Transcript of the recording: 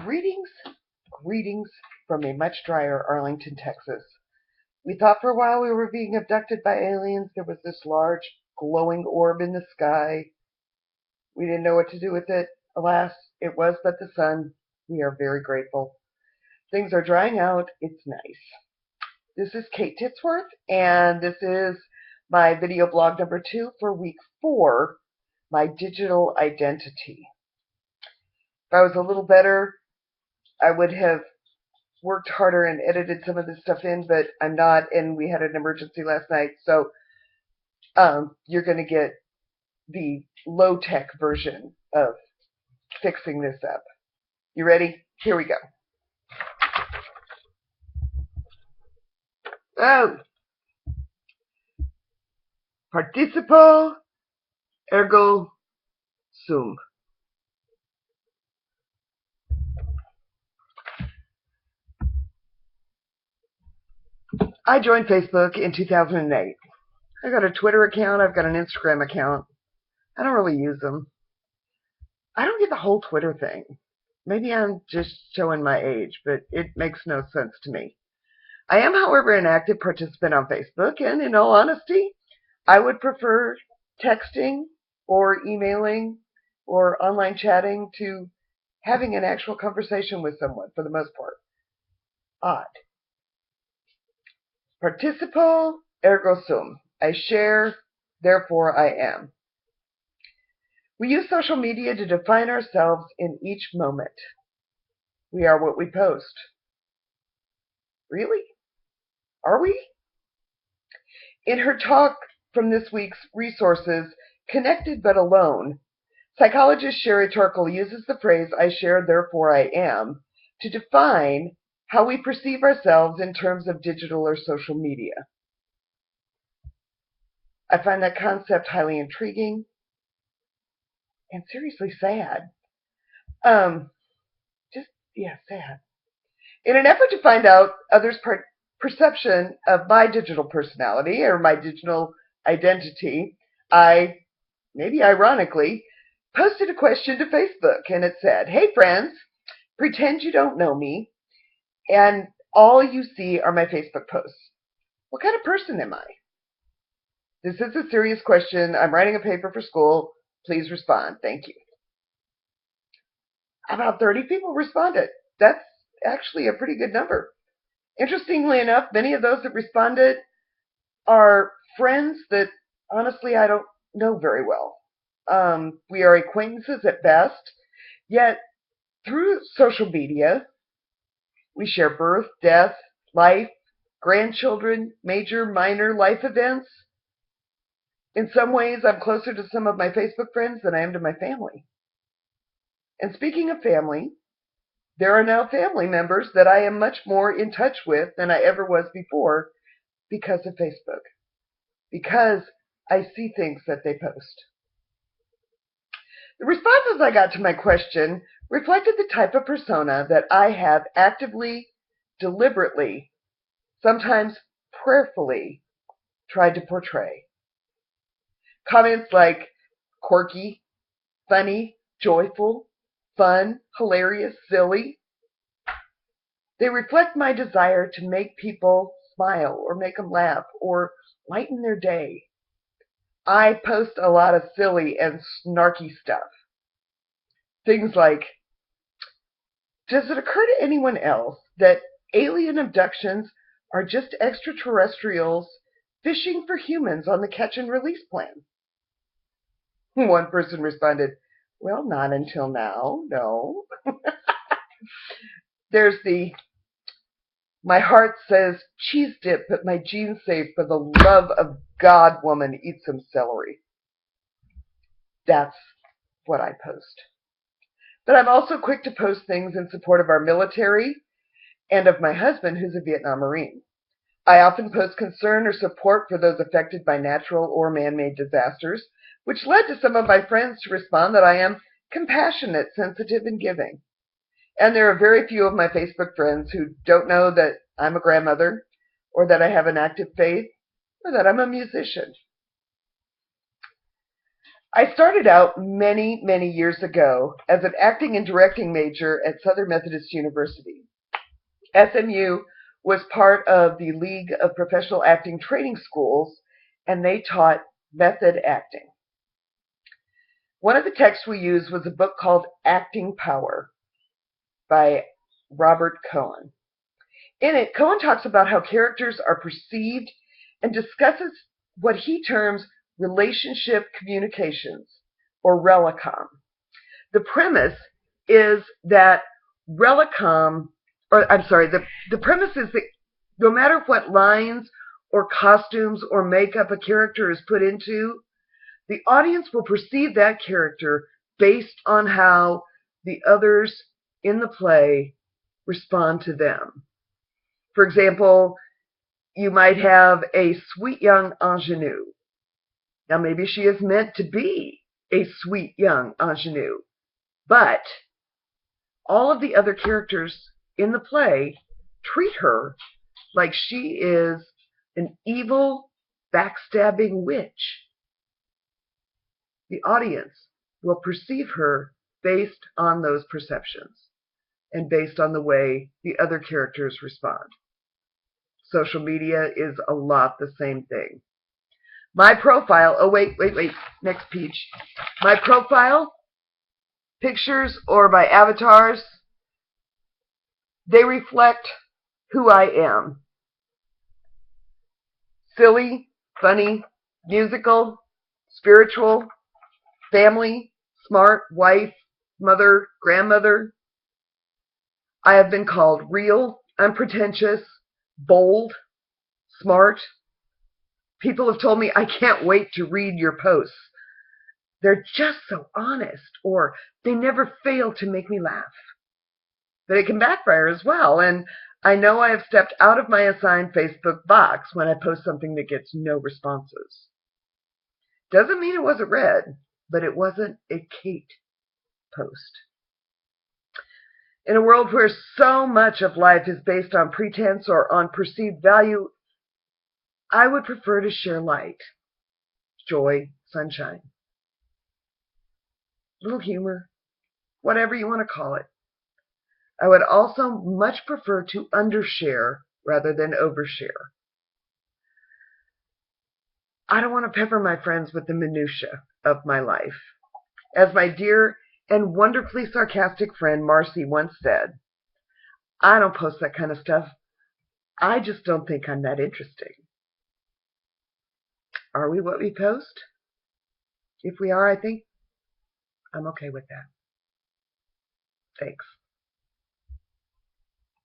Greetings from a much drier Arlington, Texas. We thought for a while we were being abducted by aliens. There was this large glowing orb in the sky. We didn't know what to do with it. Alas, it was but the sun. We are very grateful. Things are drying out. It's nice. This is Kate Titsworth, and this is my video blog number 2 for week 4, my digital identity. If I was a little better, I would have worked harder and edited some of this stuff in, but I'm not, and we had an emergency last night, so you're going to get the low-tech version of fixing this up. You ready? Here we go. Oh! Participo ergo sum. I joined Facebook in 2008. I got a Twitter account. I've got an Instagram account. I don't really use them. I don't get the whole Twitter thing. Maybe I'm just showing my age, but it makes no sense to me. I am, however, an active participant on Facebook, and in all honesty, I would prefer texting or emailing or online chatting to having an actual conversation with someone, for the most part. Odd. Participo ergo sum. I share, therefore I am. We use social media to define ourselves in each moment. We are what we post. Really? Are we? In her talk from this week's resources, Connected But Alone, psychologist Sherry Turkle uses the phrase, I share, therefore I am, to define how we perceive ourselves in terms of digital or social media. I find that concept highly intriguing and seriously sad. Sad. In an effort to find out others' perception of my digital personality or my digital identity, I, maybe ironically, posted a question to Facebook, and it said, hey friends, pretend you don't know me, and all you see are my Facebook posts. What kind of person am I? This is a serious question. I'm writing a paper for school. Please respond. Thank you. About 30 people responded. That's actually a pretty good number. Interestingly enough, many of those that responded are friends that, honestly, I don't know very well. We are acquaintances at best, yet through social media, we share birth, death, life, grandchildren, major, minor life events. In some ways, I'm closer to some of my Facebook friends than I am to my family. And speaking of family, there are now family members that I am much more in touch with than I ever was before because of Facebook. Because I see things that they post. The responses I got to my question reflected the type of persona that I have actively, deliberately, sometimes prayerfully tried to portray. Comments like quirky, funny, joyful, fun, hilarious, silly. They reflect my desire to make people smile or make them laugh or lighten their day. I post a lot of silly and snarky stuff. Things like, does it occur to anyone else that alien abductions are just extraterrestrials fishing for humans on the catch and release plan? One person responded, well, not until now, no. There's the, my heart says cheese dip, but my jeans say, for the love of God, woman, eat some celery. That's what I post. But I'm also quick to post things in support of our military and of my husband, who's a Vietnam Marine. I often post concern or support for those affected by natural or man-made disasters, which led to some of my friends to respond that I am compassionate, sensitive, and giving. And there are very few of my Facebook friends who don't know that I'm a grandmother, or that I have an active faith, or that I'm a musician. I started out many, many years ago as an acting and directing major at Southern Methodist University. SMU was part of the League of Professional Acting Training Schools, and they taught method acting. One of the texts we used was a book called Acting Power by Robert Cohen. In it, Cohen talks about how characters are perceived and discusses what he terms relationship communications, or relicom. The premise is that the premise is that no matter what lines or costumes or makeup a character is put into, the audience will perceive that character based on how the others in the play respond to them. For example, you might have a sweet young ingenue. Now, maybe she is meant to be a sweet young ingenue, but all of the other characters in the play treat her like she is an evil, backstabbing witch. The audience will perceive her based on those perceptions and based on the way the other characters respond. Social media is a lot the same thing. My profile, next page. My profile, pictures, or my avatars, they reflect who I am. Silly, funny, musical, spiritual, family, smart, wife, mother, grandmother. I have been called real, unpretentious, bold, smart. People have told me, I can't wait to read your posts. They're just so honest, or they never fail to make me laugh. But it can backfire as well, and I know I have stepped out of my assigned Facebook box when I post something that gets no responses. Doesn't mean it wasn't read, but it wasn't a Kate post. In a world where so much of life is based on pretense or on perceived value, I would prefer to share light, joy, sunshine, little humor, whatever you want to call it. I would also much prefer to undershare rather than overshare. I don't want to pepper my friends with the minutiae of my life. As my dear and wonderfully sarcastic friend Marcy once said, I don't post that kind of stuff. I just don't think I'm that interesting. Are we what we post? If we are, I think I'm okay with that. Thanks.